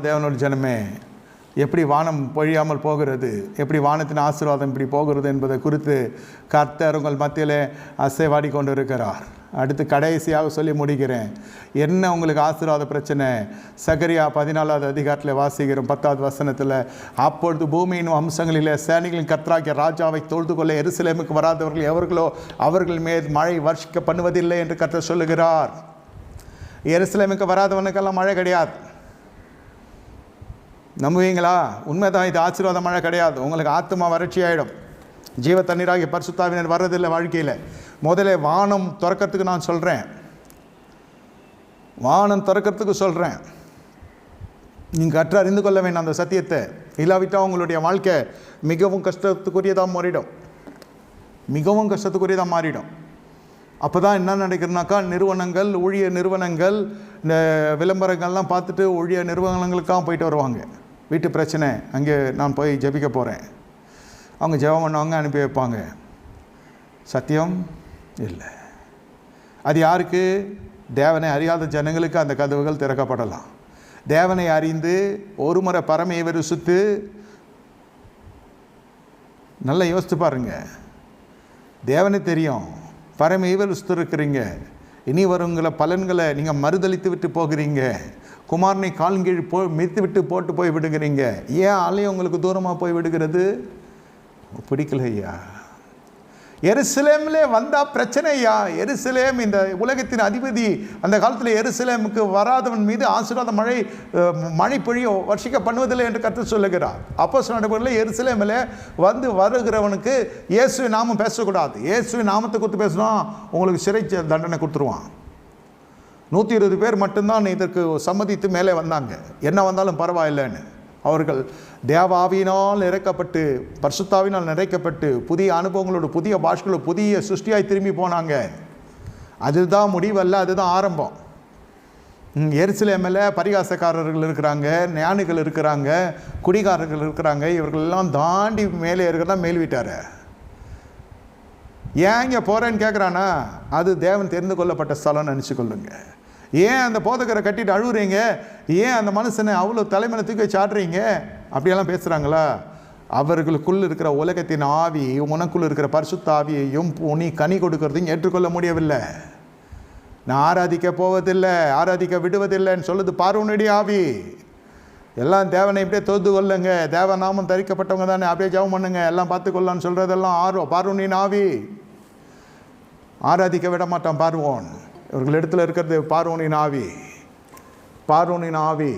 தேவனோட ஜனமே, எப்படி வானம் பொழியாமல் போகிறது, எப்படி வானத்தின் ஆசீர்வாதம் இப்படி போகிறது என்பதை குறித்து கர்த்தர் உங்கள் மத்தியில் அசைவாடி கொண்டு இருக்கிறார். அடுத்து கடைசியாக சொல்லி முடிக்கிறேன். என்ன உங்களுக்கு ஆசீர்வாத பிரச்சனை? சகரியா 14வது அதிகாரத்தில் வாசிக்கிறோம் 10வது வசனத்தில், அப்பொழுது பூமியின் அம்சங்களிலே சேனைகளின் கர்த்தராகிய ராஜாவை தொழுது கொள்ள எருசலேமுக்கு வராதவர்கள் எவர்களோ அவர்கள் மேல் மழை வர்ஷிக்க பண்ணுவதில்லை என்று கர்த்தர் சொல்லுகிறார். எருசலேமுக்கு வராதவனுக்கெல்லாம் மழை கிடையாது. நம்புவீங்களா? உண்மைதான். இது ஆசீர்வாத மழை கிடையாது. உங்களுக்கு ஆத்மா வறட்சி ஆகிடும். ஜீவ தண்ணீராகிய பரிசுத்தாவினர் வர்றதில்லை வாழ்க்கையில். முதல்ல வானம் திறக்கிறதுக்கு நான் சொல்கிறேன், வானம் திறக்கிறதுக்கு சொல்கிறேன். நீங்கள் கற்று அறிந்து கொள்ள வேண்டாம் அந்த சத்தியத்தை. இல்லாவிட்டால் உங்களுடைய வாழ்க்கை மிகவும் கஷ்டத்துக்குரியதாக மாறிடும், மிகவும் கஷ்டத்துக்குரியதாக மாறிடும். அப்போ தான் என்ன நடக்கிறதுனாக்கா, நிறுவனங்கள், ஊழிய நிறுவனங்கள், இந்த விளம்பரங்கள்லாம் பார்த்துட்டு ஊழிய நிறுவனங்களுக்காக போயிட்டு வருவாங்க. வீட்டு பிரச்சனை, அங்கே நான் போய் ஜெபிக்க போகிறேன், அவங்க ஜெபம் பண்ணுவாங்க, அனுப்பி வைப்பாங்க. சத்தியம் இல்லை. அது யாருக்கு? தேவனை அறியாத ஜனங்களுக்கு அந்த கதவுகள் திறக்கப்படலாம். தேவனை அறிந்து ஒரு முறை பரமையை ருசித்து நல்லா யோசித்து பாருங்க. தேவனை தெரியும், பரமையை ருசித்திருக்கிறீங்க, இனி வருங்கிற பலன்களை நீங்கள் மறுதளித்து விட்டு போகிறீங்க. குமாரனை கால்கீழ் மிதித்து விட்டு போட்டு போய் விடுகிறீங்க. ஏன் ஆலயம் உங்களுக்கு தூரமாக போய் விடுகிறது? பிடிக்கலையா? எருசலேமிலே வந்தால் பிரச்சனையா? எருசலேம் இந்த உலகத்தின் அதிபதி. அந்த காலத்தில் எருசலேமுக்கு வராதவன் மீது ஆசீர்வாத மழை பொழிய வர்ஷிக்க பண்ணுவதில்லை என்று கர்த்தர் சொல்லுகிறார். அப்போஸ்தலர் நடவடிக்கைகளில் எருசலேமில் வந்து வருகிறவனுக்கு இயேசுவின் நாமம் பேசக்கூடாது. இயேசுவின் நாமத்தை கொடுத்து பேசினா உங்களுக்கு சிறை தண்டனை கொடுத்துருவான். 120 பேர் மட்டும்தான் இதற்கு சம்மதித்து மேலே வந்தாங்க. என்ன வந்தாலும் பரவாயில்லைன்னு. அவர்கள் தேவாவினால் நிறைக்கப்பட்டு பரிசுத்தாவினால் நிறைக்கப்பட்டு புதிய அனுபவங்களோடு, புதிய பாஷைகளோடு, புதிய சிருஷ்டியாய் திரும்பி போனாங்க. அதுதான் முடிவல்ல, அதுதான் ஆரம்பம். எருசலேமில் பரிகாசக்காரர்கள் இருக்கிறாங்க, ஞானிகள் இருக்கிறாங்க, குடிகாரர்கள் இருக்கிறாங்க. இவர்களெல்லாம் தாண்டி மேலே இருக்கிறதா மேல் வீட்டார். ஏன் இங்கே போகிறேன்னு கேட்குறானா, அது தேவன் தெரிந்து கொள்ளப்பட்ட ஸ்தலம்னு நினச்சி கொள்ளுங்க. ஏன் அந்த போதகரை கட்டிட்டு அழுகுறீங்க? ஏன் அந்த மனுஷனை அவ்வளோ தலைமையில தூக்கி வச்சு ஆடுறீங்க? அப்படியெல்லாம் பேசுகிறாங்களா? அவர்களுக்குள் இருக்கிற உலகத்தின் ஆவி, உனக்குள் இருக்கிற பரிசுத்த ஆவியையும் நீ கனி கொடுக்கறதையும் ஏற்றுக்கொள்ள முடியவில்லை. நான் ஆராதிக்க போவதில்லை, ஆராதிக்க விடுவதில்லைன்னு சொல்லுது பார்வோனுடைய ஆவி. எல்லாம் தேவனை இப்படியே தொழுது கொள்ளுங்க, தேவ நாமம் தரிக்கப்பட்டவங்க தானே, அப்படியே ஜெபம் பண்ணுங்க, எல்லாம் பார்த்துக்கொள்ளலான்னு சொல்கிறதெல்லாம் பார்வோனின் ஆவி. ஆராதிக்க விட மாட்டான் பார்வோன். இவர்கள் இடத்துல இருக்கிறது பார்வோனின் ஆவி, பார்வோனின் ஆவி.